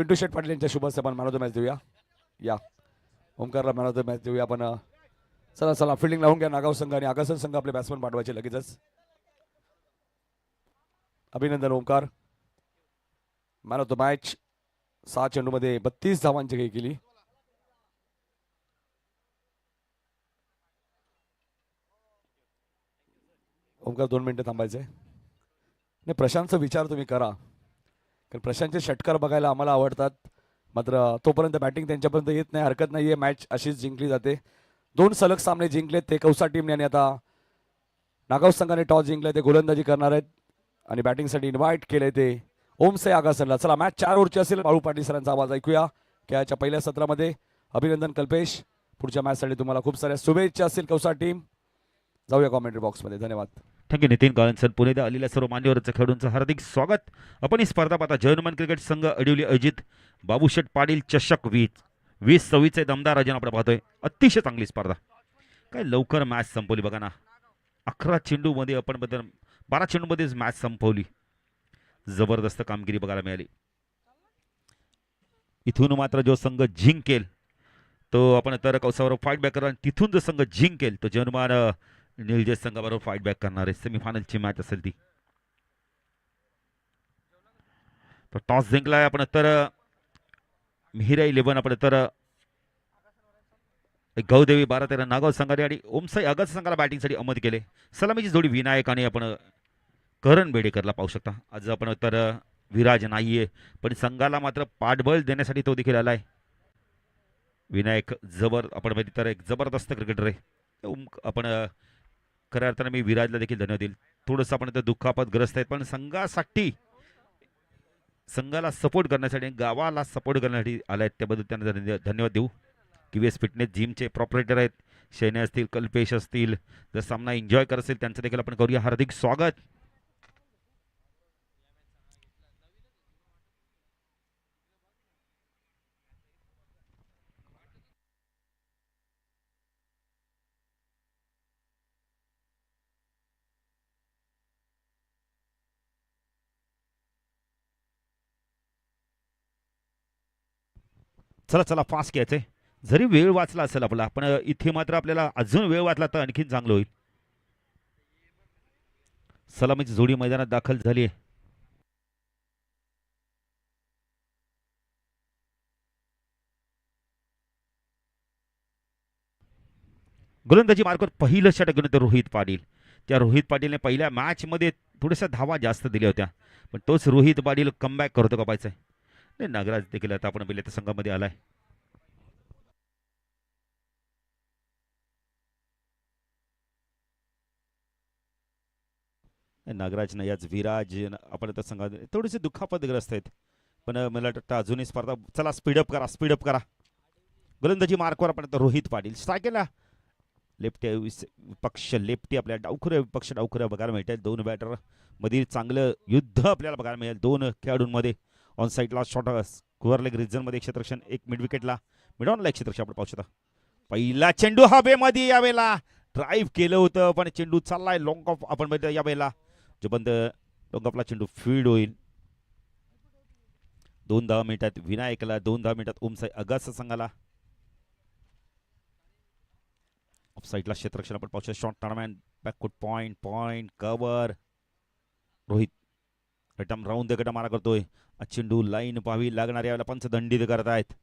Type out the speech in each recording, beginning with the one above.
पिंटू शेट पाटील यांच्या शुभ हस्ते आपण मॅन ऑफ द मॅच देऊया. या ओमकारला मॅन ऑफ द मॅच देऊया आपण. चला चला फिल्डिंग लावून घ्या नागाव संघ आणि आगासन संघ आपले बॅट्समन पाठवायचे लगेचच. अभिनंदन Omkar. Man of the match. 6 चेंडूमध्ये 32 धावांची काही केली. ओमकार 2 मिनिटं थांबायचे. नाही प्रशांतचा विचार तुम्ही करा कारण प्रशांतचे षटकार बघायला आम्हाला आवडतात. मात्र तोपर्यंत बॅटिंग त्यांच्यापर्यंत येत नाही. हरकत नाहीये. मॅच अशीच जिंकली जाते. 2 सलग सामने जिंकलेत ते कौसा टीमने आणि आता नागाव संघाने टॉस जिंकले. ते गोलंदाजी करणार आहेत आणि बॅटिंगसाठी इन्व्हाइट केले ते ओमसे आगासनला. चला मॅच 4 ओव्हरची असेल. बाळू पाटील सरांचा आवाज ऐकूया खेळाच्या पहिल्या सत्रामध्ये. अभिनंदन कल्पेश. पुढच्या मॅचसाठी तुम्हाला खूप साऱ्या शुभेच्छा असतील कौसा टीम. जाऊया कॉमेंट्री बॉक्समध्ये. धन्यवाद. थँक्यू नितीन गाळण सर. पुणे आलेल्या सर्व मान्यवरचं खेळाडूंचं हार्दिक स्वागत. आपण ही स्पर्धा पाहता जर्मन क्रिकेट संघ अडिवली अजित बाबूशेठ पाटील चषक 2026 दमदार राजन आपण पाहतोय. अतिशय चांगली स्पर्धा. काय लवकर मॅच संपवली बघा ना. 11 चेंडूमध्ये आपण 12 चेंडूमध्येच मॅच संपवली. जबरदस्त कामगिरी बघायला मिळाली. इथून मात्र जो संघ जिंकेल तो आपण तर कौसावर फाईट बॅक करणार. तिथून जो संघ जिंकेल तो जर्मन निलजे संघाबरोबर फाईट बॅक करणार आहे. सेमीफायनलची मॅच असेल ती. टॉस जिंकलाय आपण तर मिहिरा 11 आपण तर गौदेवी 12-13 नागाव संघाने आणि ओमसाई आगास संघाला बॅटिंगसाठी अहमद केले. सलामीची जोडी विनायक आणि आपण करण बेडेकरला पाहू शकता. आज आपण तर विराज नाहीये पण संघाला मात्र पाठबळ देण्यासाठी तो देखील आलाय. विनायक आपण माहिती तर एक जबरदस्त क्रिकेटर आहे. आपण खऱ्या अर्थाने मी विराजला देखील धन्यवाद देईल. थोडंसं आपण तर दुःखापतग्रस्त आहेत पण संघाला सपोर्ट करण्यासाठी गावाला सपोर्ट करण्यासाठी आलाय त्याबद्दल त्यांना धन्यवाद देऊ. QS फिटनेस जिमचे प्रॉपरेटर आहेत. शैने असतील कल्पेश असतील. जर सामना एन्जॉय करत असेल त्यांचं देखील आपण करूया हार्दिक स्वागत. चला चला फास्ट घ्यायचंय. जरी वेळ वाचला असेल आपला पण इथे मात्र आपल्याला अजून वेळ वाचला तर आणखीन चांगलं होईल. सलामीची जोडी मैदानात दाखल झाली आहे. गोलंदाजी मार्कवर पहिलं षटक घेऊन रोहित पाटील. त्या रोहित पाटीलने पहिल्या मॅचमध्ये थोड्याशा धावा जास्त दिल्या होत्या पण तोच रोहित पाटील कमबॅक करतो का पाहायचंय. नाही नागराज देखील आता आपण पहिल्या संघामध्ये आलाय. नागराज नाही आज विराज आपण त्या संघात थोडेसे दुःखापतग्रस्त आहेत पण मला वाटतं अजूनही स्पर्धा. चला स्पीडअप करा. गोलंदाजी मार्कवर आपण रोहित पाटील. स्ट्रायकरला लेफ्टी विपक्ष लेफ्टी आपल्या विपक्ष डावखुऱ्या बघायला मिळतात. 2 बॅटर मधील चांगलं युद्ध आपल्याला बघायला मिळेल. 2 खेळाडूंमध्ये ऑन साईडला शॉर्ट स्क्वेअर लेग रिजनमध्ये क्षेत्ररक्षण. 1 मिड विकेटला मिड ऑनला एक क्षेत्ररक्षण आपण पाहू शकता. पहिला चेंडू हवेमध्ये यावेळेला ड्राईव्ह केलं होतं पण चेंडू चाललाय लॉंग ऑफ. आपण यावेळेला जो बंद लॉंग ऑफला चेंडू फील्ड होईल. 2 मिनिटात विनायकला 2 मिनिटात ओमसाई आगास संघाला. ऑफ साईडला क्षेत्ररक्षण आपण पाहू शकतो. शॉर्ट टर्नमॅन बॅकफुट पॉइंट कव्हर. रोहित रटम राऊंड गटा मारा करतोय. चेंडू लाईन पाहावी लागणार यावेळेला पंच दंडित करत आहेत.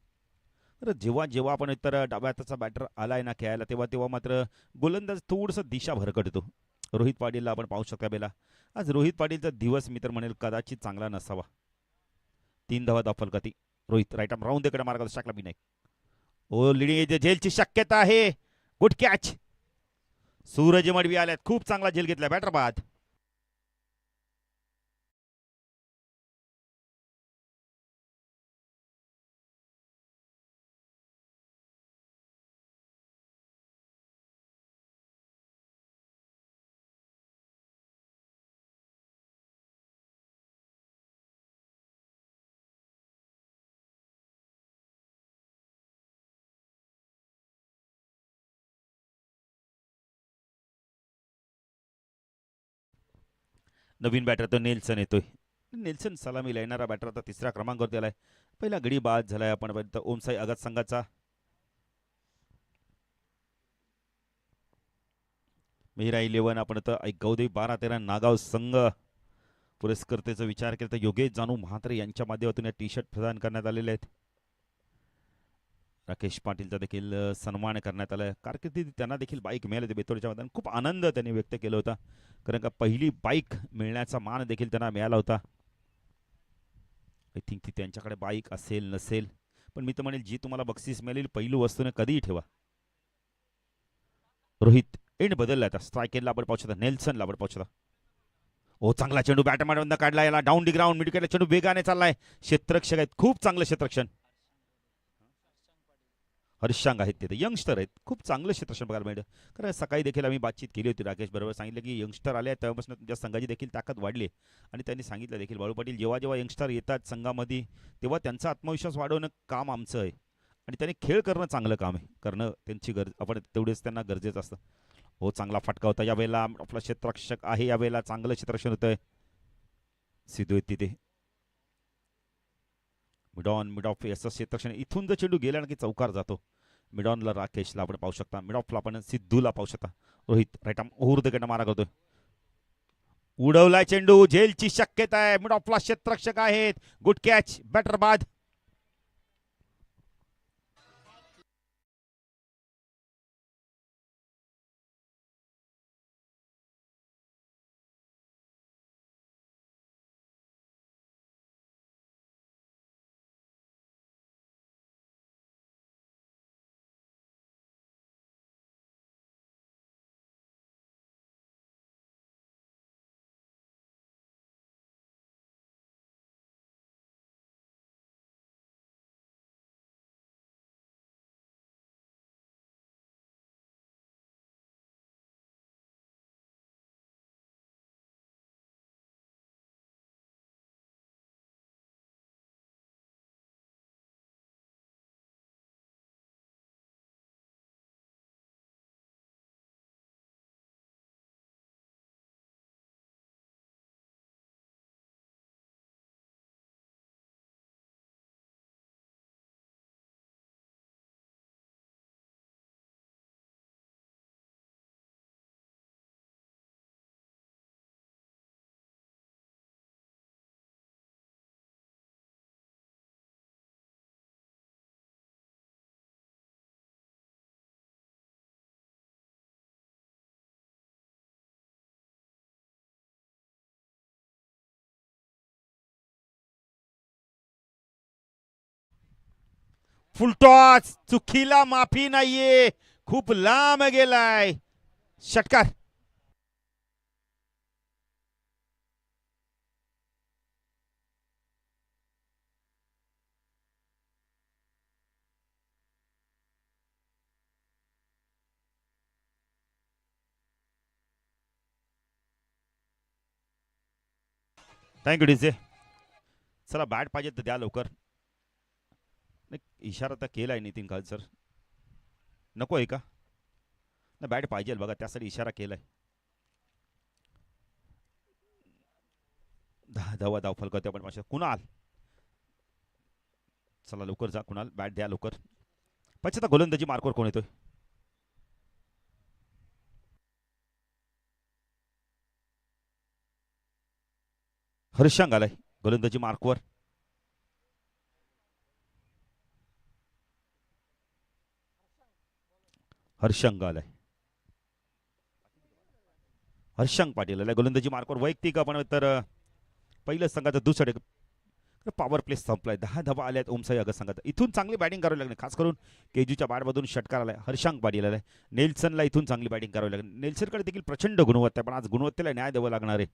तर जेव्हा आपण इतर डाव्या हाताचा बॅटर आलाय ना खेळायला तेव्हा मात्र गोलंदाज थोडंसं दिशा भरकटतो. रोहित पाटीलला आपण पाहू शकता बेला. आज रोहित पाटीलचा दिवस मी तर म्हणेल कदाचित चांगला नसावा. 3 धावा दाफलगती. रोहित राईट आर्म राऊंड कडे मार्ग टाकला बी नाही. ओ लिडिंग झेलची शक्यता आहे. Good catch. सूरज मडवी आल्यात. खूप चांगला झेल घेतला बॅटर बाद. नवीन बॅटर तो नेल्सन येतोय. नेल्सन सलामीला येणारा बॅटर आता तिसऱ्या क्रमांकावरती आलाय. पहिला गडी बाद झालाय आपण ओमसाई आगात संघाचा. मेहरा 11 आपण आता गौदेवी 12-13 नागाव संघ पुरस्कर्तेचा विचार केला तर योगेश जानू म्हात्रे यांच्या माध्यमातून या टी शर्ट प्रदान करण्यात आलेले आहेत. राकेश पाटीलचा देखील सन्मान करण्यात आला. कारकिर्दीत त्यांना देखील बाईक मिळाली होती बेतोडच्या मैदानात. खूप आनंद त्यांनी व्यक्त केला होता, कारण का पहिली बाईक मिळण्याचा मान देखील त्यांना मिळाला होता. आय थिंक ती त्यांच्याकडे बाईक असेल नसेल, पण मी तर म्हणेल जी तुम्हाला बक्षीस मिळेल पहिली वस्तूने कधीही ठेवा. रोहित एंड बदलला आता. स्ट्राईक केला आपण पाहू शकता. नेल्सनला आपण पाहू शकता. ओ चांगला चेंडू बॅटमॅन काढला. याला डाऊन डी ग्राउंड मिडविकेटला चेंडू वेगाने चाललाय. क्षेत्ररक्षक आहेत, खूप चांगलं क्षेत्ररक्षण. हर्षांग आहेत, ते यंगस्टर आहेत, खूप चांगलं क्षेत्ररक्षण बघायला मिळतं. कारण सकाळी देखील आम्ही बातचीत केली होती राकेश बरोबर. सांगितलं की यंगस्टर आले तेव्हापासून तुमच्या संघाची देखील ताकद वाढली. आणि त्यांनी सांगितलं देखील बाळू पाटील जेव्हा जेव्हा यंगस्टर येतात संघामध्ये तेव्हा त्यांचा आत्मविश्वास वाढवणं काम आमचं आहे. आणि त्यांनी खेळ करणं चांगलं काम आहे, करणं त्यांची गरज आपण तेवढेच त्यांना गरजेचं असतं. हो चांगला फटका होता यावेळेला. आपला क्षेत्ररक्षक आहे यावेळेला, चांगलं क्षेत्ररक्षण होतंय. सिद्धू आहेत तिथे. मिड ऑफ याचं क्षेत्ररक्षण. इथून जर चेंडू गेला ना की चौकार जातो. मिडॉनला राकेशला आपण पाहू शकता. मिडॉफला आपण सिद्धूला पाहू शकता. रोहित राईट आर्म ओव्हर मारा करतोय. उडवलाय चेंडू. झेलची शक्यता आहे. मिडॉफला क्षेत्ररक्षक आहेत. Good catch. बॅटर बाद. फुलटॉस. चुकीला माफी नाहीये. खूप लांब गेलाय. षटकार. Thank you DJ. चला बॅट पाहिजे तर द्या लवकर. नाही इशारा तर केलाय नितीन खाल सर. नको आहे का? नाही बॅट पाहिजे बघा, त्यासाठी इशारा केलाय. धावा धाव फलकवते आपण पाहिजे. कुणाल चला लवकर जा. कुणाल बॅट द्या लवकर. पाहिजे आता गोलंदाजी मार्कवर कोण येतोय? हर्षांग आलाय गोलंदाजी मार्कवर. हर्षांग आलाय. हर्षांग पाटील आलाय गोलंदाजी मार्कवर. वैयक्तिक आपण तर पहिलं संघाचं दुसरं पॉवर प्ले संपलाय. 10 धावा आल्यात ओमसाई अगत संघात. इथून चांगली बॅटिंग करावी लागली, खास करून केजूच्या बॅटमधून षटकार आलाय. हर्षांग पाटील आलाय. नेल्सनला इथून चांगली बॅटिंग करावी लागेल. नेल्सनकडे देखील प्रचंड गुणवत्ता आहे, पण आज गुणवत्तेला न्याय द्यावं लागणार आहे.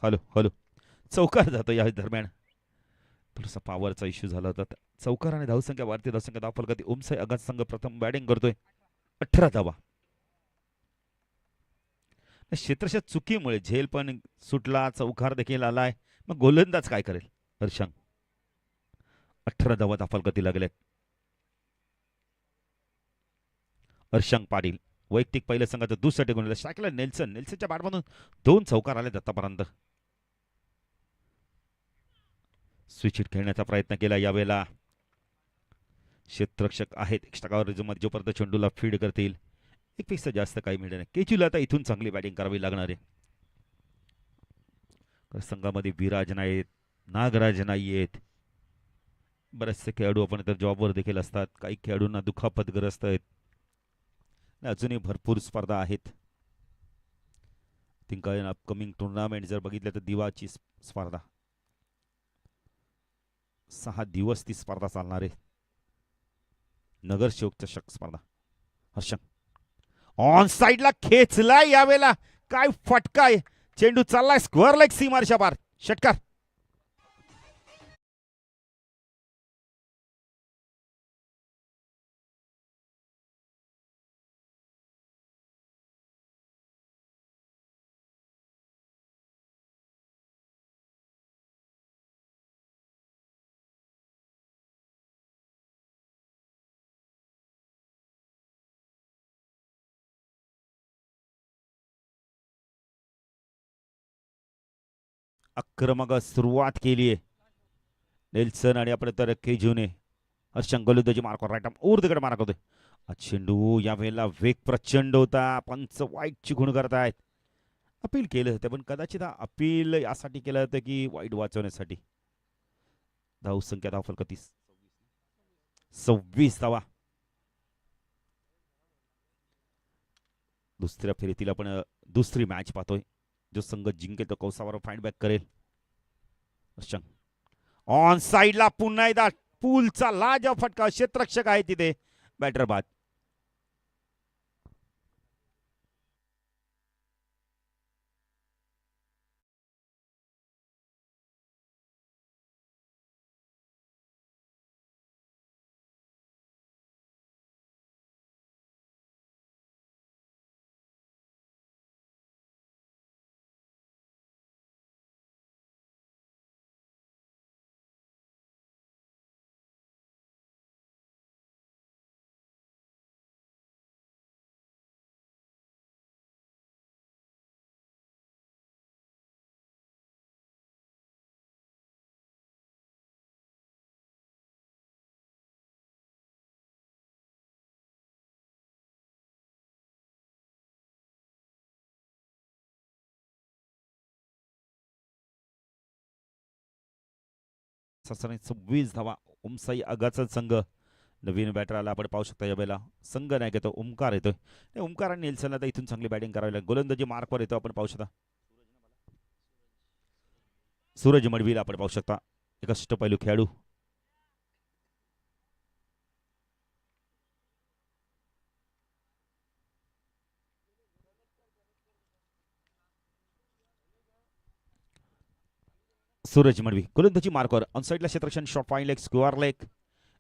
हॅलो हॅलो चौकार जातो या दरम्यान थोडासा पॉवरचा इश्यू झाला होता चौकार आणि धावसंख्या भारतीय धावसंख्या धाव फलकात उमसाई आघात संघ प्रथम बॅटिंग करतोय 18 धावा क्षेत्रशा चुकीमुळे झेल पण सुटला चौकार देखील आलाय मग गोलंदाज काय करेल हर्षंग 18 धावा धाव फलकाती लागल्यात हर्षंग पाटील वैयक्तिक पहिल्या संघाचं दुसऱ्या गुण शाकला नेल्सनच्या बॅटमधून 2 चौकार आले आतापर्यंत स्विच खेळण्याचा प्रयत्न केला यावेळेला क्षेत्ररक्षक आहेत एक्स्ट्रा कव्हरेजमध्ये जोपर्यंत चेंडूला फीड करतील एक पेक्षा जास्त काही मिळणार नाही केचूला आता इथून चांगली बॅटिंग करावी लागणार आहे संघामध्ये विराज नाहीत नागराज नाही आहेत बरेचसे खेळाडू आपण तर जॉबवर देखील असतात काही खेळाडूंना दुखापतग्रस्त आहेत अजूनही भरपूर स्पर्धा आहेत थिंक अपकमिंग टुर्नामेंट जर बघितलं तर दिवाची स्पर्धा 6 दिवस ती स्पर्धा चालणार आहे नगरसेवक चषक स्पर्धा हर्षंग ऑन साइडला खेचला यावेळेला काय फटका आहे चेंडू चाललाय स्क्वेअर लेग सीमारच्या पार षटकार आक्रमक सुरुवात केली आहे नेल्सन आणि आपण तर केजूने हर्षंग गोलंदाजी मार्कवर राईट ओर तिकडे मार्क होतोय चेंडू या वेळेला वेग प्रचंड होता पंच वाईटची गुण करतायत अपील केलं होतं पण कदाचित हा अपील यासाठी केलं होतं की वाईट वाचवण्यासाठी धावसंख्या धाव फलक 26 धावा दुसऱ्या फेरीतील आपण दुसरी मॅच पाहतोय जो संघ जिंकेल तो कौसावर फाइंड बॅक करेल ऑन साइडला पुन्हा एकदा पूलचा लाजवाब फटका क्षेत्ररक्षक आहे तिथे बॅटर बाद ससाने 26 धावा उमसाई आगाचा संघ नवीन बॅटर आला आपण पाहू शकता यावेळेला संघ नाही घेतो ओमकार येतोय ओमकार आणि नेल्सनला तर इथून चांगली बॅटिंग करावी लागेल गोलंदाजी मार्कवर येतो आपण पाहू शकता सूरज मडवीला आपण पाहू शकता एक अष्टपैलू खेळाडू सूरज मडवी गोलंदाजी मार्कवर ऑन साइडला क्षेत्ररक्षण short fine leg square leg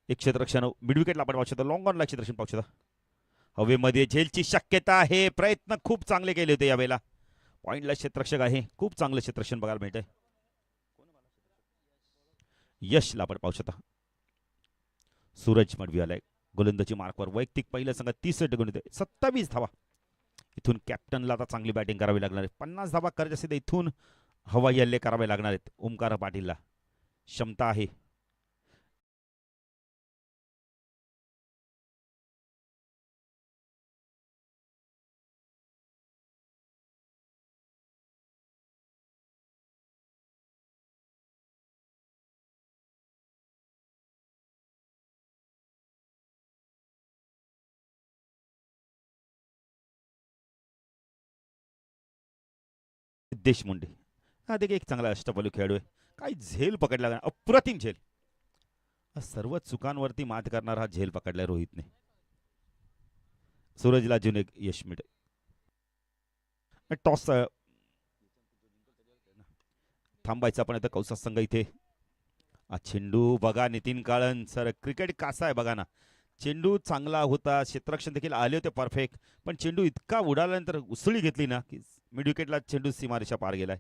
एक क्षेत्ररक्षण मिड विकेटला आपण पाहू शकता लॉंग ऑनला क्षेत्ररक्षण पाहू शकता हवेमध्ये झेलची शक्यता आहे प्रयत्न खूप चांगले केले होते यावेळेला पॉइंटला क्षेत्ररक्षक आहे खूप चांगलं क्षेत्ररक्षण बघायला मिळतंय यशला आपण पाहू शकता सूरज मडवी आलाय गोलंदाजी मार्कवर वैयक्तिक पहिल्या संघात 30 गुण 27 धावा इथून कॅप्टनला आता चांगली बॅटिंग करावी लागणार आहे 50 धावा करायचे असेल तर इथून हवाई हल्ले करावे लागणार आहेत ओमकार पाटीलला क्षमता आहे देशमुंडे हा देखील एक चांगला अष्टपैलू खेळाडू आहे काही झेल पकडला अप्रतिम झेल सर्व चुकांवरती मात करणारा हा झेल पकडलाय रोहितने सूरजला अजून एक यश मिळते टॉस थांबायचं आपण आता कौसा संघ इथे. चेंडू बघा नितीन काळन सर, क्रिकेट कसा आहे बघा ना. चेंडू चांगला होता, क्षेत्ररक्षण देखील आले होते परफेक्ट, पण चेंडू इतका उडाल्यानंतर उसळी घेतली ना की मिड विकेटला चेंडू सीमारेषा पार गेलाय.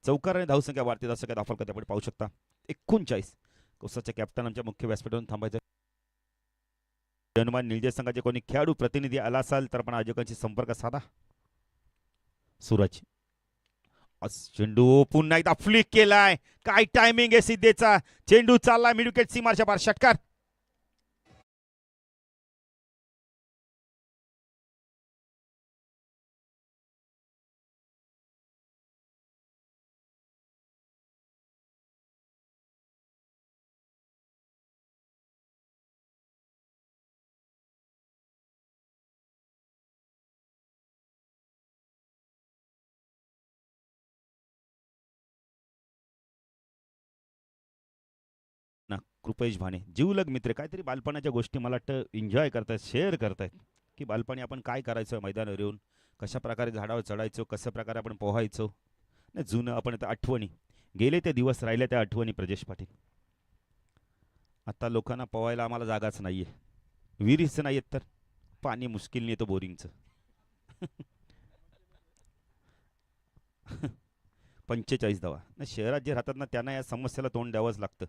चौकार धावसंख्या वाढते, धावसंख्या दाखल करते आपण पाहू शकता 39. कोसाच्या कॅप्टन आमच्या मुख्य व्यासपीठावरून थांबायचं. हनुमान निळजे संघाचे कोणी खेळाडू प्रतिनिधी आला असाल तर आपण आयोजकांशी संपर्क साधा. सूरज चेंडू पुन्हा एकदा फ्लिक केलाय, काय टायमिंग आहे सिद्धेचा. चेंडू चालला मिड विकेट सीमारेषा पार, षटकार. ना कृपेश भाणे जीवलग मित्र, काहीतरी बालपणाच्या गोष्टी मला वाटतं एन्जॉय करतायत, शेअर करतायत की बालपणी आपण काय करायचं मैदानावर येऊन, कशा प्रकारे झाडावर चढायचो, कशा प्रकारे आपण पोहायचो. नाही जुनं आपण आता आठवणी, गेले ते दिवस राहिले त्या आठवणी. प्रजेश पाटील, आता लोकांना पोहायला आम्हाला जागाच नाहीये, विहिरीच नाहीयेत, तर पाणी मुश्किल नाही येतो बोरिंगचं. 45 धावा ना, शहरात जे राहतात ना त्यांना या समस्येला तोंड द्यावंच लागतं.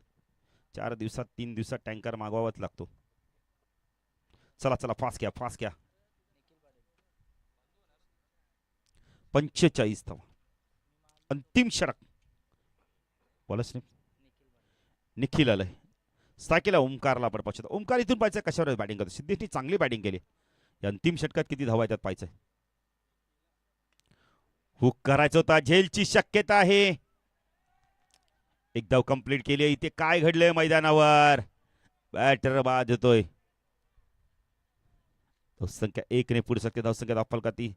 4 दिवसात 3 दिवसात टँकर मागवावाच लागतो. चला चला फास्ट घ्या, फास्ट घ्या. 45 धावा, अंतिम षटक. बोलच नाही, निखिल आलंय स्ट्रायकीला. ओमकारला आपण पाहू. ओमकार इथून पाहिजे कशावर बॅटिंग करतो. सिद्धेशनी चांगली बॅटिंग केली. या अंतिम षटकात किती धावा येतात पाहिजे. हुक करायचं होता, झेलची शक्यता आहे. एक धाव कंप्लीट केली. इथे काय घडलंय मैदानावर, बॅटर बाद होतोय. धावसंख्या 1 ने पुढे शकते. धावसंख्या दाखल का ती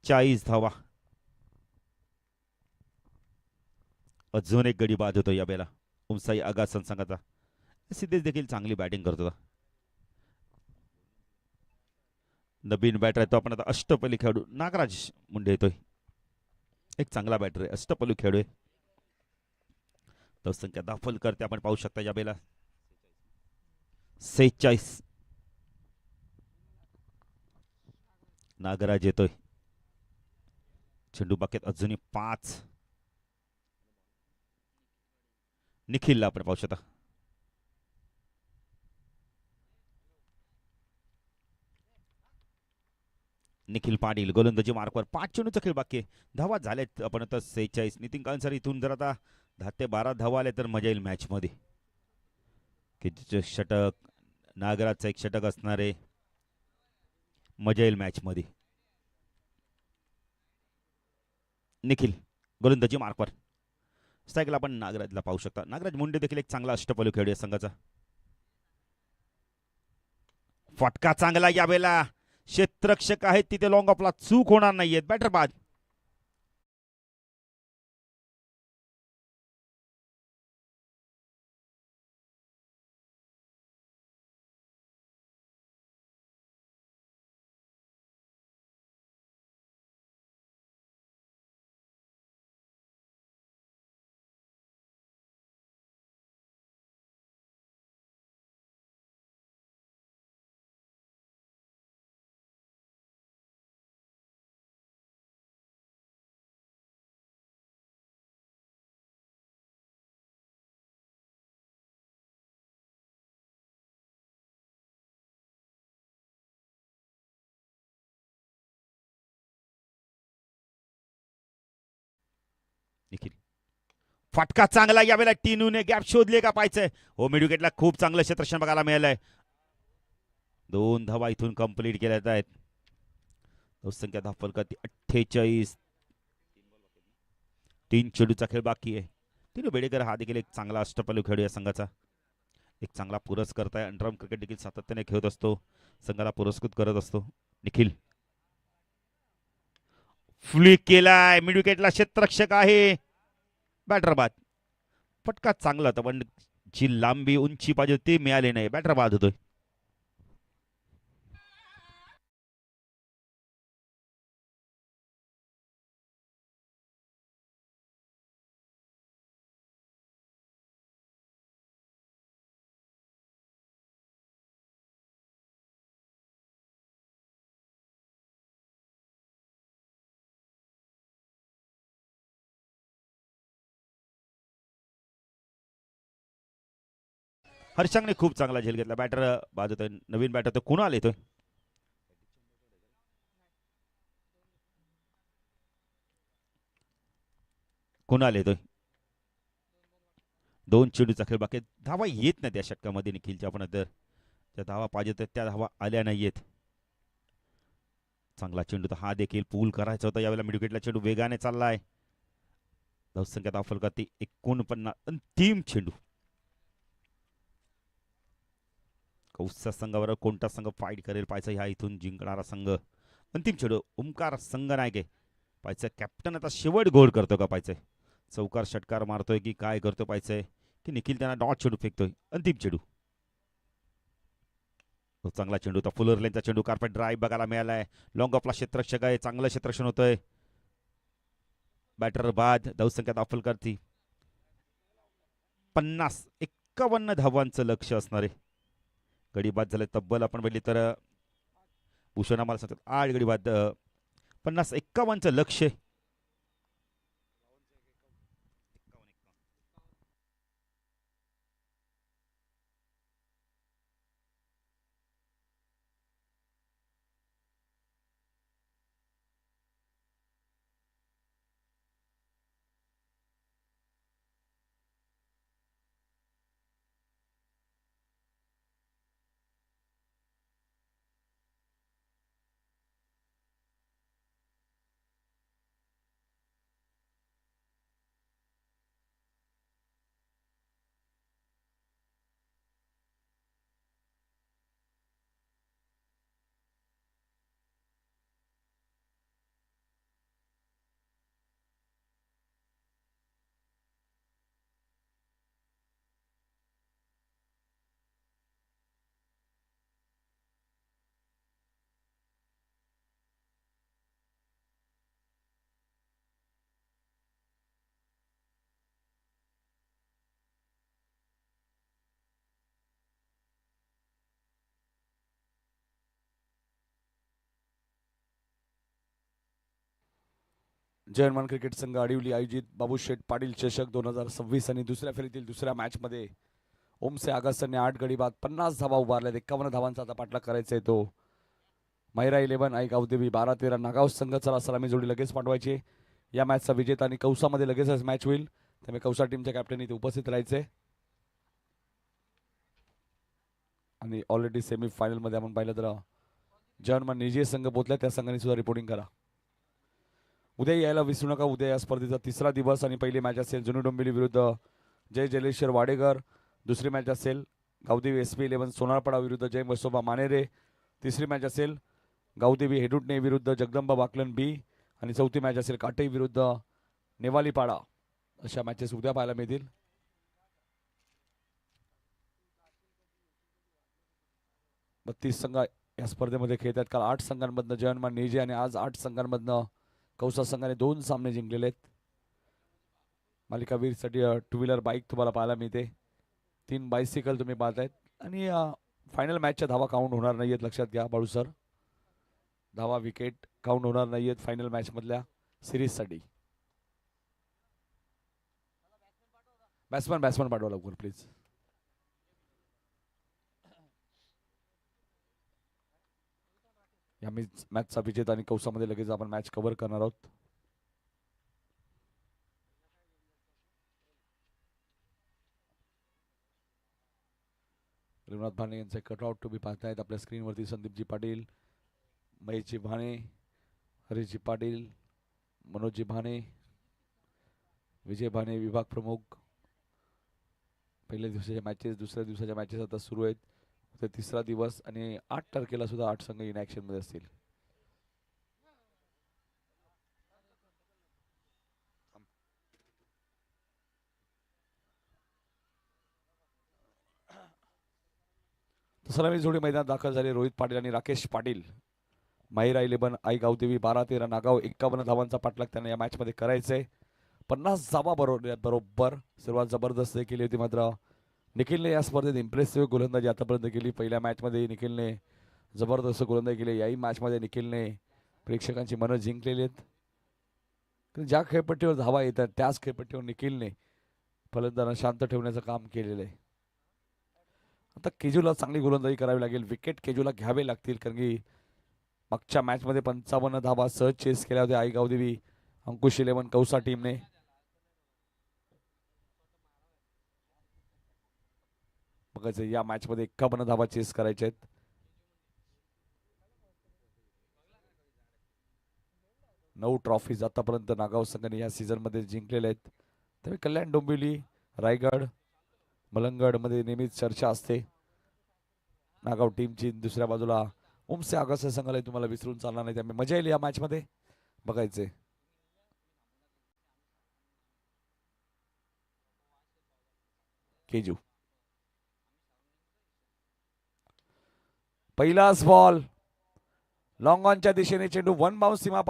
40 धावा. अजून एक गडी बाद होतोय या बेला उमसाई आगासन संघाचा. सिद्धेश देखील चांगली बॅटिंग करत होता. नवीन बॅटर आहे तो आपण आता अष्टपैलू खेळाडू नागराज मुंडे येतोय. एक चांगला बॅटर आहे, अष्टपैलू खेळाडू आहे. धावसंख्या दाखल करते आपण पाहू शकता या बेला 46. नागराज येतोय. चेंडू बाकेत अजूनही 5. निखिलला आपण पाहू शकता. निखिल पाटील गोलंदाजी मार्कवर 5 चेंडूचा खेळ बाकी आहे. धावा झालेत आपण आता 46. नितीन काळसर इथून जर आता 10 ते 12 धावा आले तर मजा येईल मॅच मध्ये. की षटक नागराजचा एक षटक असणार आहे, मजा येईल मॅच मध्ये. निखिल गोलंदाजी मार्कवर, स्ट्राईकला आपण नागराजला पाहू शकता. नागराज मुंडे देखील एक चांगला अष्टपैलू खेळाडू आहे संघाचा. फटका चांगला या वेळेला, क्षेत्ररक्षक आहेत तिथे लॉंग ऑफला चूक होणार नाहीये. बॅटर बाद. निखिल फटका चांगला यावेळेला टिनूने गॅप शोधले का पाहिजे. हो मिड विकेटला खूप चांगलं क्षेत्ररक्षण बघायला मिळालंय. 2 धावा इथून कंप्लीट केल्या आहेत. संख्या धावफल करते 48. 3 चेंडूचा खेळ बाकी आहे. तिने बेडेकर हा देखील एक चांगला अष्टपैलू खेळू या संघाचा. एक चांगला पुरस्कर्ता आहे. अंडरआर्म क्रिकेट देखील सातत्याने खेळत असतो, संघाला पुरस्कृत करत असतो. निखिल फ्लिक केलाय, मिड विकेटला क्षेत्ररक्षक आहे. बॅटर बाद. फटका चांगला होता पण जी लांबी उंची पाहिजे ती मिळाली नाही. बॅटर बाद होतोय. हर्षांगने खूप चांगला झेल घेतला. बॅटर बाद होतोय. नवीन बॅटर तो कुणाल येतोय. कुणाल येतोय. 2 चेंडूचा खेळ बाकी. धावा येत नाही त्या षटकामध्ये निखिलच्या, पण तर त्या धावा पाहिजे तर त्या धावा आल्या नाहीयेत. चांगला चेंडू तर हा देखील पूल करायचा होता. यावेळेला मिडविकेटला चेंडू वेगाने चाललाय. धावसंख्या धावफलकात 49. अंतिम चेंडू. कौसा संघावर कोणता संघ फाईट करेल पाहायचं. ह्या इथून जिंकणारा संघ. अंतिम चेंडू ओमकार संघ नायके पाहायचं. कॅप्टन आता शेवट गोड करतो का पाहायचंय. चौकार षटकार मारतोय की काय करतो पाहायचंय. की निखिल त्यांना डॉट चेंडू फेकतोय. अंतिम चेंडू. चांगला चेंडू होता. फुलर लेनचा चेंडू. कार्पेट ड्राईव्ह बघायला मिळालाय. लॉंग ऑफला क्षेत्ररक्षक आहे. चांगलं क्षेत्ररक्षण होतंय. बॅटर बाद. धावसंख्या दाखल करती 51 धावांचं लक्ष असणार आहे. गडी बाद झाले तब्बल आपण बघितली तर भूषण आम्हाला सांगतात 8 गडी बाद. 51चं लक्ष. जर्मन क्रिकेट संघ आडिवली आयोजित बाबूशेठ पाटील चषक 2026 आणि दुसऱ्या फेरीतील दुसऱ्या मॅचमध्ये ओमसे आगासने 8 गडी बाद 50 धावा उभारल्यात. 51 धावांचा आता पाठलाग करायचा आहे. तो महिरा 11 आई गावदेवी 12-13 नागाव संघ. चला सलामी जोडी लगेच पाठवायची. या मॅचचा विजेता आणि कौसामध्ये लगेचच मॅच होईल. त्यामुळे कौसा टीमच्या कॅप्टन इथे उपस्थित राहायचे. आणि ऑलरेडी सेमीफायनलमध्ये आपण पाहिलं तर जर्मन निजे संघ पोहोचला. त्या संघाने सुद्धा रिपोर्टिंग करा. उद्या यायला विसरू नका. उद्या या स्पर्धेचा तिसरा दिवस आणि पहिली मॅच असेल जुनू डोंबिवली विरुद्ध जय जलेश्वर वाडेकर. दुसरी मॅच असेल गावदेवी SP11 सोनारपाडा विरुद्ध जय मसोबा मानेरे. तिसरी मॅच असेल गावदेवी हेडुटणे विरुद्ध जगदंबा बाकलन B. आणि चौथी मॅच असेल काटे विरुद्ध नेवालीपाडा. अशा मॅचेस उद्या पाहायला मिळतील. बत्तीस संघ या स्पर्धेमध्ये खेळतात. काल 8 संघांमधनं जर्मन निजे आणि आज 8 संघांमधनं कौसा संघाने 2 सामने जिंकलेले आहेत. मालिकावीरसाठी 2 व्हीलर बाईक तुम्हाला पाहायला मिळते. 3 बायसिकल तुम्ही पाहतायत. आणि फायनल मॅचच्या धावा काउंट होणार नाहीयेत. लक्षात घ्या बाळू सर. धावा विकेट काउंट होणार नाहीयेत फायनल मॅच मधल्या सिरीजसाठी. बॅट्समन पाठवा लवकर प्लीज. या मॅचचा विजेता आणि कौसामध्ये लगेच आपण मॅच कव्हर करणार आहोत. रघुनाथ भाणे यांचे कटआउट तुम्ही पाहतायत आपल्या स्क्रीनवरती. संदीपजी पाटील, महेशजी भाणे, हरीशजी पाटील, मनोजजी भाणे, विजय भाणे विभाग प्रमुख. पहिल्या दिवसाच्या मॅचेस दुसऱ्या दिवसाच्या मॅचेस आता सुरू आहेत. तर तिसरा दिवस आणि 8 तारखेला सुद्धा 8 संघ इन ॲक्शन मध्ये असतील. सलामी जोडी मैदानात दाखल झाले रोहित पाटील आणि राकेश पाटील. महिरा 11 आई गावदेवी 12-13 नागाव. 51 धावांचा पाठलाग त्यांना या मॅचमध्ये करायचंय. 50 धावा बरोबर सुरुवात जबरदस्त केली होती. मात्र निखिलने या स्पर्धेत इम्प्रेसिव्ह गोलंदाजी आतापर्यंत केली. पहिल्या मॅचमध्ये निखिलने जबरदस्त गोलंदाजी केली. याही मॅचमध्ये निखिलने प्रेक्षकांची मनं जिंकलेली आहेत. ज्या खेळपट्टीवर धावा येतात त्याच खेळपट्टीवर निखिलने फलंदाजांना शांत ठेवण्याचं काम केलेलं आहे. आता केजूला चांगली गोलंदाजी करावी लागेल, विकेट केजूला घ्यावे लागतील, कारण की मागच्या मॅचमध्ये 55 धावा सहज चेस केल्या होत्या आई गावदेवी अंकुश 11 कौसा टीमने. बघायचं या मॅचमध्ये 51 धावा चेस करायच्या आहेत. नऊ ट्रॉफीज आतापर्यंत नागाव संघाने या सीझन मध्ये जिंकलेल्या आहेत. त्यामुळे कल्याण डोंबिवली, रायगड, मलंगड मध्ये नेहमीच चर्चा असते नागाव टीमची. दुसऱ्या बाजूला उमसे आगास संघाला तुम्हाला विसरून चालणार नाही, त्यामुळे मजा येईल या मॅच मध्ये. बघायचे केजू पहिलाच बॉल लॉंग ऑनच्या दिशेने चेंडू वन बाउन्स सीमा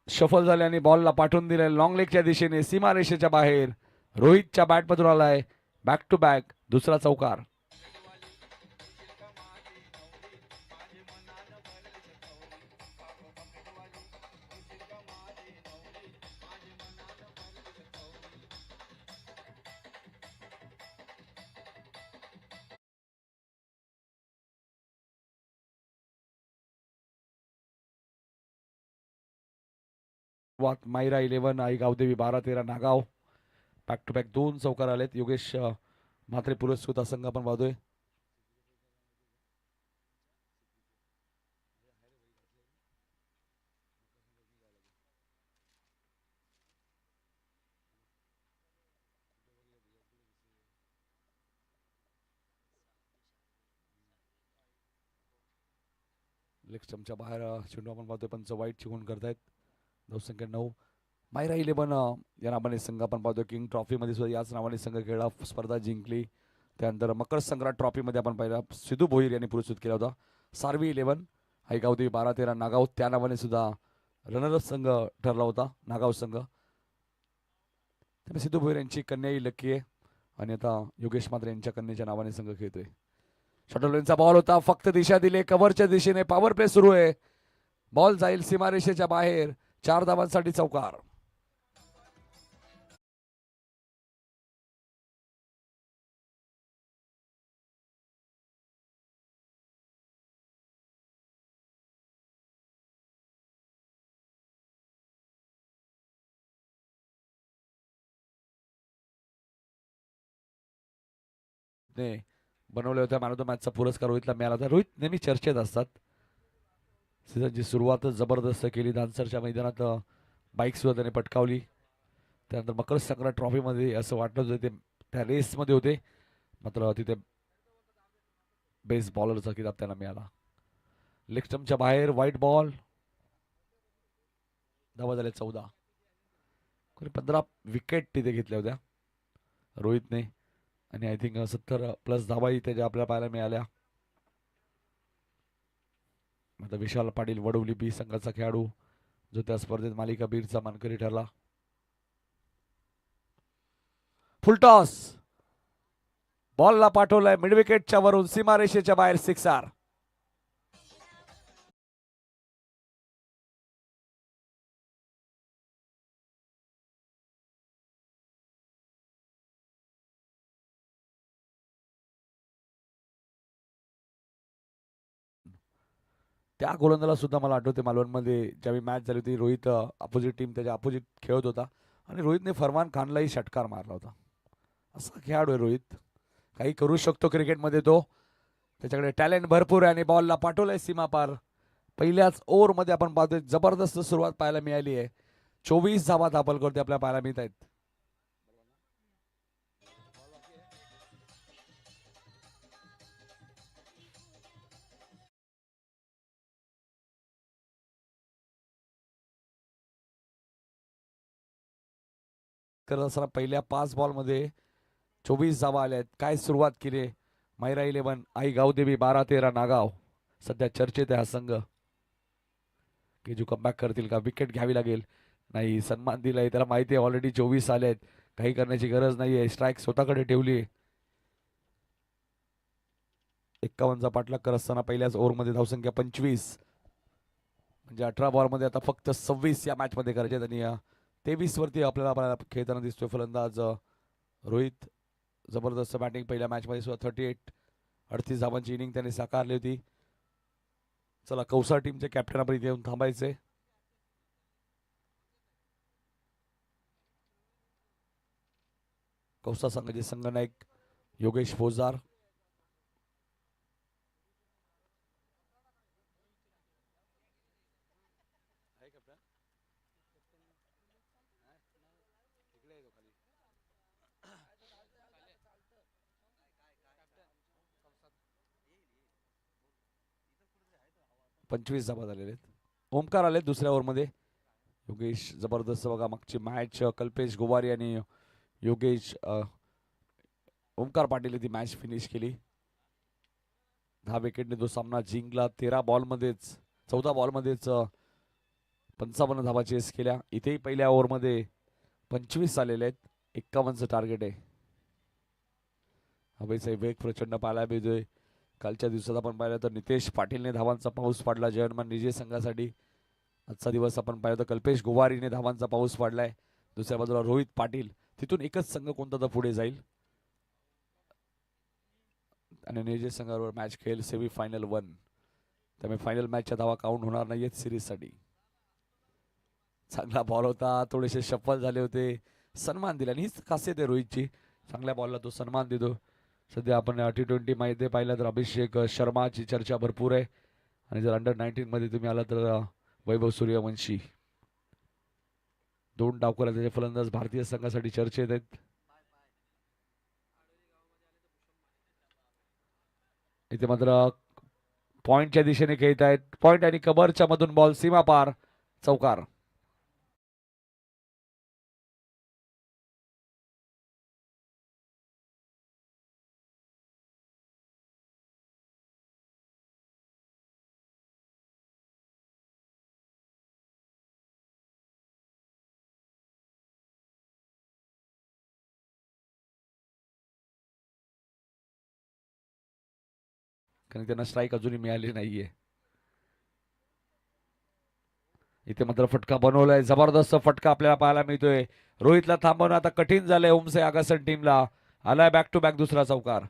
शफल झाले आणि बॉलला पाठवून दिले लॉंग लेगच्या दिशेने सीमारेषेच्या बाहेर. रोहितच्या बॅट मधून आलाय बॅक टू बॅक दुसरा चौकार. Maira 11 Aai Gavdevi 12-13 Nagaon. Back to back 2 चौकार आलेत. योगेश म्हात्रे पुरस्कृत संघ आपण पाहतोय. लेग स्टंपच्या बाहेर चेंडू आपण पाहतोय, पंच वाईट चिकून करतायत. धावसंख्या 9. मायरा 11 या नावाने संघ आपण पाहतो. किंग ट्रॉफी मध्ये सुद्धा याच नावाने संघ खेळला, स्पर्धा जिंकली. त्यानंतर मकर संक्रांत ट्रॉफी मध्ये आपण पाहिला सिद्धू भोईर यांनी पुरस्कृत केला होता. सारवी 11 आई गावदेवी 12-13 नागाव त्या नावाने सुद्धा रनरअप संघ ठरला होता नागाव संघ. त्यामुळे सिद्धू भोईर यांची कन्याही लकी आहे आणि आता योगेश म्हात्रे यांच्या कन्याच्या नावाने संघ खेळतोय. शटलचा बॉल होता, फक्त दिशा दिले कव्हरच्या दिशेने. पॉवर प्ले सुरू आहे. बॉल जाईल सीमारेषेच्या बाहेर. 4 धावांसाठी चौकार. बनवल्या होत्या मॅन ऑफ द मॅचचा पुरस्कार रोहितला मिळाला होता. रोहित नेहमी चर्चेत असतात. सीझनची सुरुवातच जबरदस्त केली. दानसरच्या मैदानात बाईक सुद्धा त्याने पटकावली. त्यानंतर मकर संक्रांत ट्रॉफीमध्ये असं वाटलं होतं ते त्या रेसमध्ये होते, मात्र तिथे बेस्ट बॉलरचा किताब त्यांना मिळाला. लेग स्टंपच्या बाहेर व्हाईट बॉल. धावा झाल्या 14. 15 विकेट तिथे घेतल्या होत्या रोहितने आणि आय थिंक 70+ धावाही त्याच्या आपल्याला पाहायला मिळाल्या. आता विशाल पाटील वडवली बी संघाचा खेळाडू जो त्या स्पर्धेत मालिका बीरचा मानकरी ठरला. फुलटॉस बॉलला पाठवलाय मिड विकेटच्या वरून सीमारेषेच्या बाहेर. 6 त्या गोलंदाला सुद्धा मला आठवते मालवणमध्ये ज्यावेळी मॅच झाली होती, रोहित अपोजिट टीम त्याच्या अपोजिट खेळत होता आणि रोहितने फरमान खानलाही षटकार मारला होता. असा खेळाडू आहे रोहित, काही करू शकतो क्रिकेटमध्ये तो. त्याच्याकडे टॅलेंट भरपूर आहे आणि बॉलला पाठवलंय सीमापार. पहिल्याच ओव्हरमध्ये आपण पाहतोय जबरदस्त सुरुवात पाहायला मिळाली आहे. 24 धावा दाखल करते आपल्याला पाहायला मिळत आहेत. करत असताना पहिल्या 5 बॉलमध्ये 24 धावा आल्या आहेत. काय सुरुवात केली मायरा 11 आई गावदेवी 12-13 नागाव. सध्या चर्चेत आहे हा संघ. केजू कमबॅक करतील का? विकेट घ्यावी लागेल. नाही, सन्मान दिलाय त्याला, माहिती आहे ऑलरेडी 24 आले आहेत. काही करण्याची गरज नाहीये. स्ट्राईक स्वतःकडे ठेवली. 51चा पाठलाग करत असताना पहिल्याच ओव्हरमध्ये धावसंख्या 25, म्हणजे 18 बॉलमध्ये आता फक्त 26 या मॅचमध्ये करायचे आहेत. आणि 23 वरती आपल्याला खेळताना दिसतोय फलंदाज रोहित. जबरदस्त बॅटिंग पहिल्या मॅचमध्ये सुद्धा 38 धावांची इनिंग त्याने साकारली होती. चला कौसा टीमचे कॅप्टन आपण इथे येऊन थांबायचे. कौसा संघाचे संघनायक योगेश फौजदार. पंचवीस धाबा झालेले आहेत. ओमकार आले दुसऱ्या ओव्हरमध्ये. योगेश जबरदस्त बघा मागची मॅच कल्पेश गोवारी आणि योगेश ओमकार पाटील ती मॅच फिनिश केली. 10 विकेटने तो सामना जिंकला. 14 बॉलमध्येच 55 धावा चेस केल्या. इथेही पहिल्या ओव्हरमध्ये 25 आलेले आहेत. 51चं टार्गेट आहे. हवेचा वेग प्रचंड पाहायला मिळतोय. कालच्या दिवसात आपण पाहिलं तर नितेश पाटीलने धावांचा पाऊस पाडला जयमान निजे संघासाठी. आजचा दिवस आपण पाहिलं तर कल्पेश गोवारीने धावांचा पाऊस पाडलाय. दुसऱ्या बाजूला रोहित पाटील. तिथून एकच संघ कोणता तर पुढे जाईल आणि निजे संघाबरोबर मॅच खेळेल सेमी फायनल 1. त्यामुळे फायनल मॅचच्या धावा काउंट होणार नाहीयेत सिरीजसाठी. चांगला बॉल होता. थोडेसे शफल झाले होते. सन्मान दिला आणि हीच खासियत आहे रोहितची. चांगल्या बॉलला तो सन्मान देतो. सध्या आपण T20 मध्ये पाहिलं तर अभिषेक शर्माची चर्चा भरपूर आहे. आणि जर अंडर-19 मध्ये तुम्ही आला तर वैभव सूर्यवंशी. 2 डावखुरा त्याचे फलंदाज भारतीय संघासाठी चर्चेत आहेत. इथे मात्र पॉइंटच्या दिशेने खेळत आहेत. पॉइंट आणि कबरच्या मधून बॉल सीमा पार. चौकार. कारण त्यांना स्ट्राईक अजूनही मिळाली नाहीये. इथे मात्र फटका बनवलाय. जबरदस्त फटका आपल्याला पाहायला मिळतोय. रोहितला थांबवणं आता कठीण झालंय ओमसे आगासन टीमला. आलाय बॅक टू बॅक दुसरा चौकार.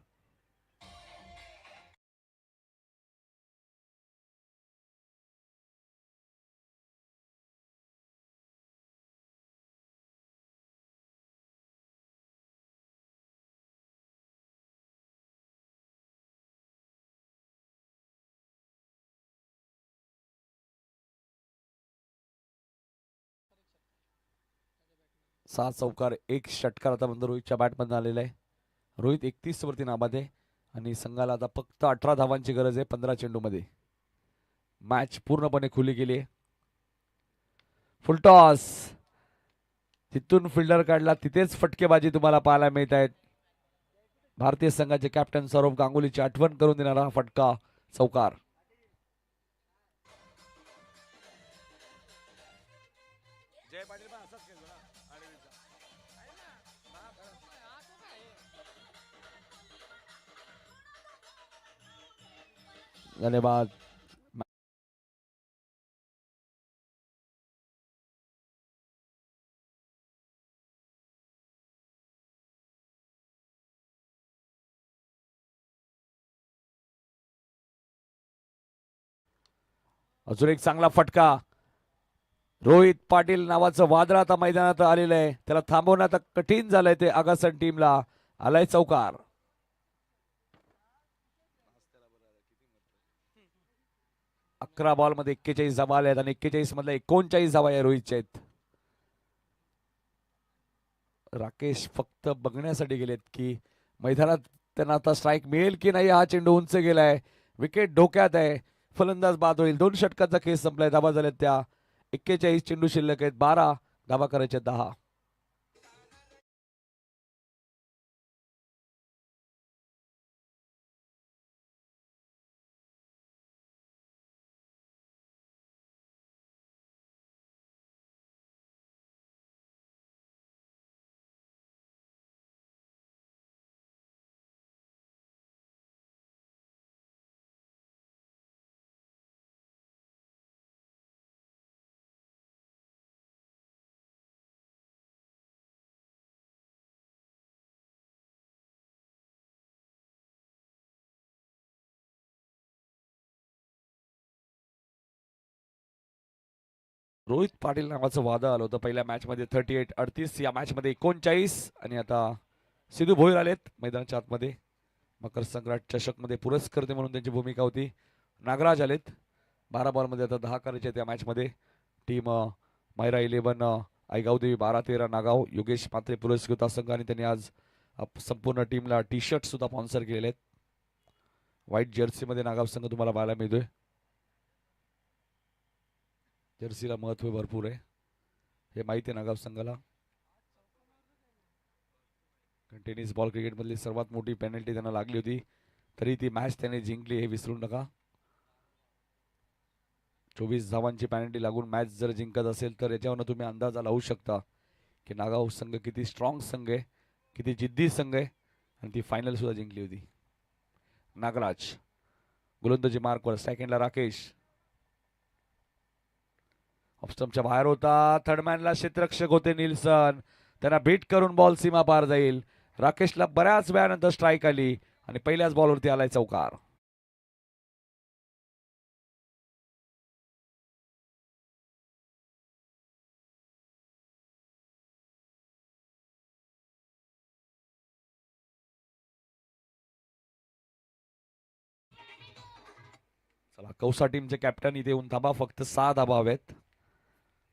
सात चौकार 1 षटकार आतापर्यंत रोहितच्या बॅटमधून आलेला आहे. रोहित 31 वरती नाबाद आहे आणि संघाला आता फक्त 18 धावांची गरज आहे 15 चेंडूमध्ये. मॅच पूर्णपणे खुली गेली आहे. फुलटॉस. तिथून फिल्डर काढला तिथेच फटकेबाजी तुम्हाला पाहायला मिळत आहेत. भारतीय संघाचे कॅप्टन सौरभ गांगुलीची आठवण करून देणारा फटका. चौकार. धन्यवाद. अजून एक चांगला फटका. रोहित पाटील नावाचं वादळ आता मैदानात आलेलं आहे. त्याला थांबवणं आता कठीण झालंय ते आगासन टीमला. आलाय चौकार. 11 बॉलमध्ये 41 धावा आल्या आहेत आणि 41 मधल्या 39 धावा या रोहितच्या आहेत. राकेश फक्त बघण्यासाठी गेलेत की मैदानात त्यांना आता स्ट्राईक मिळेल की नाही. हा चेंडू उंच गेलाय. विकेट धोक्यात आहे. फलंदाज बाद होईल. 2 षटकांचा खेळ संपलाय. धावा झाल्यात त्या 41 चेंडू शिल्लक आहेत. 12 धावा करायच्या 10. रोहित पाटील नावाचं वादळ आलं होतं पहिल्या मॅचमध्ये 38-38, या मॅचमध्ये 39 आणि आता सिद्धू भोईर आलेत मैदानाच्या आतमध्ये. मकर संक्रांत चषकमध्ये पुरस्कर्ते म्हणून त्यांची भूमिका होती. नागराज आलेत 12 बॉलमध्ये, आता 10 करायचे आहेत या मॅचमध्ये. टीम मायरा 11 आईगावदेवी 12-13 नागाव. योगेश मात्रे पुरस्कृत संघ आणि त्यांनी आज संपूर्ण टीमला टी शर्ट सुद्धा स्पॉन्सर केलेले आहेत. व्हाईट जर्सीमध्ये नागाव संघ तुम्हाला पाहायला मिळतोय. जर्सीला महत्व भरपूर आहे हे माहिती आहे नागाव संघाला. टेनिस बॉल क्रिकेटमधली सर्वात मोठी पेनल्टी त्यांना लागली होती, तरी ती मॅच त्याने जिंकली हे विसरू नका. 24 धावांची पेनल्टी लागून मॅच जर जिंकत असेल तर याच्यावरून तुम्ही अंदाजा लावू शकता की नागाव संघ किती स्ट्रॉंग संघ आहे, किती जिद्दी संघ आहे आणि ती फायनल सुद्धा जिंकली होती. नागराज गोलंदाजी मार्कवर, सेकंडला राकेश ऑफस्टंपच्या बाहेर होता. थर्डमॅनला क्षेत्ररक्षक होते निल्सन, त्यांना बीट करून बॉल सीमा पार जाईल. राकेशला बऱ्याच वेळानंतर स्ट्राईक आली आणि पहिल्याच बॉलवरती आलाय चौकार. चला कौसा टीमचे कॅप्टन इथे येऊन थांबा, फक्त 6 धाबा हवेत.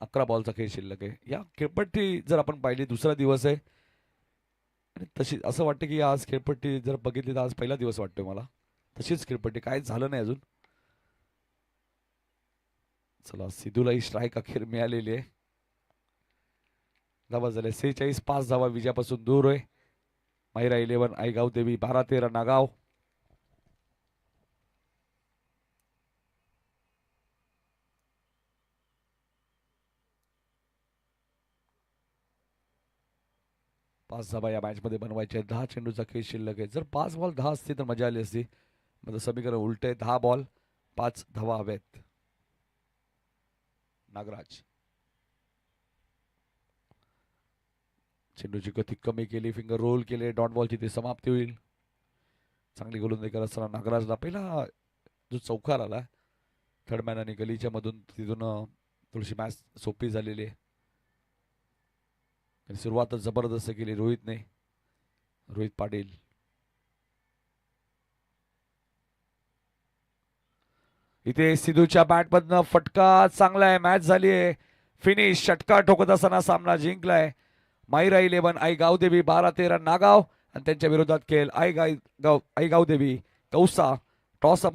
11 बॉलचा खेळ शिल्लक आहे. या खेळपट्टी जर आपण पाहिली दुसरा दिवस आहे आणि तशी असं वाटतं की आज खेळपट्टी जर बघितली तर आज पहिला दिवस वाटतोय मला. तशीच खेळपट्टी काय झालं नाही अजून. चला सिद्धूलाही स्ट्राईक अखेर मिळालेली आहे. धावा झाले 46, 5 धावा विजयापासून दूर आहे. मायरा 11 आईगाव देवी 12-13 नागाव. पाच धाबा या मॅचमध्ये बनवायचे. 10 चेंडूचा खेळ शिल्लक आहे. जर 5 बॉल 10 असते तर मजा आली असती. माझं समीकरण उलट आहे. 10 बॉल 5 धावा हवेत. नागराज चेंडूची गती कमी केली, फिंगर रोल केले, डॉट बॉलची ती समाप्ती होईल. चांगली गोलंदाजी करत असताना नागराजला पहिला जो चौकार आला थर्डमॅन आणि गलीच्या मधून, तिथून थोडीशी मॅच सोपी झालेली आहे. सुरुवातच जबरदस्त केली रोहितने. रोहित पाटील इथे सिद्धूच्या बॅटमधनं फटका चांगला आहे. मॅच झाली आहे फिनिश. षटका ठोकत असताना सामना जिंकलाय मायरा 11 आईगावदेवी 12-13 नागाव आणि त्यांच्या विरोधात खेळ आईगावदेवी कौसा. टॉस